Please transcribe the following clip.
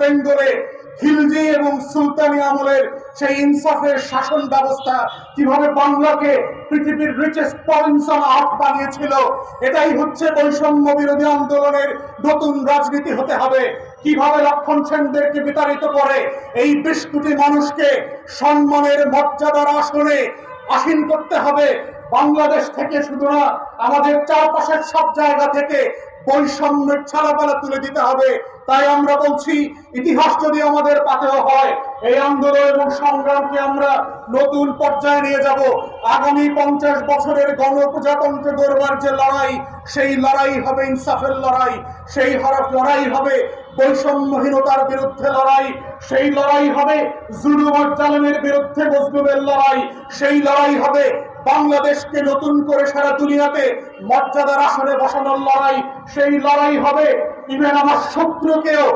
বেঙ্গলে খিলজি এবং সুলতানি আমলের সেই ইনসাফের শাসন ব্যবস্থা কিভাবে বাংলাকে পৃথিবীর রিচেস্ট প্রভিন্স অন আর্থ বানিয়েছিল, এটাই হচ্ছে বৈষম্য বিরোধী আন্দোলনের নতুন রাজনীতি হতে হবে। কিভাবে লক্ষণ সেনদেরকে বিতাড়িত করে এই 20 কোটি মানুষকে সম্মানের মর্যাদার আসনে আসীন করতে হবে। বাংলাদেশ থেকে শুধু না, আমাদের চারপাশের সব জায়গা থেকে বৈষম্যের ছালাপালা তুলে দিতে হবে। তাই আমরা বলছি, ইতিহাস যদি আমাদের পাথেয় হয়, এই আন্দোলন এবং সংগ্রামকে আমরা নতুন পর্যায়ে নিয়ে যাব। আগামী 50 বছরের গণপ্রজাতন্ত্র গড়বার যে লড়াই, সেই লড়াই হবে ইনসাফের লড়াই, সেই লড়াই হবে বৈষম্যহীনতার বিরুদ্ধে লড়াই, সেই লড়াই হবে জুলুম আর জালেমের বিরুদ্ধে মজলুমের লড়াই, সেই লড়াই হবে বাংলাদেশকে নতুন করে সারা দুনিয়াতে মর্যাদার আসনে বসানোর লড়াই, সেই লড়াই হবে ইভেন আমার শত্রুকেও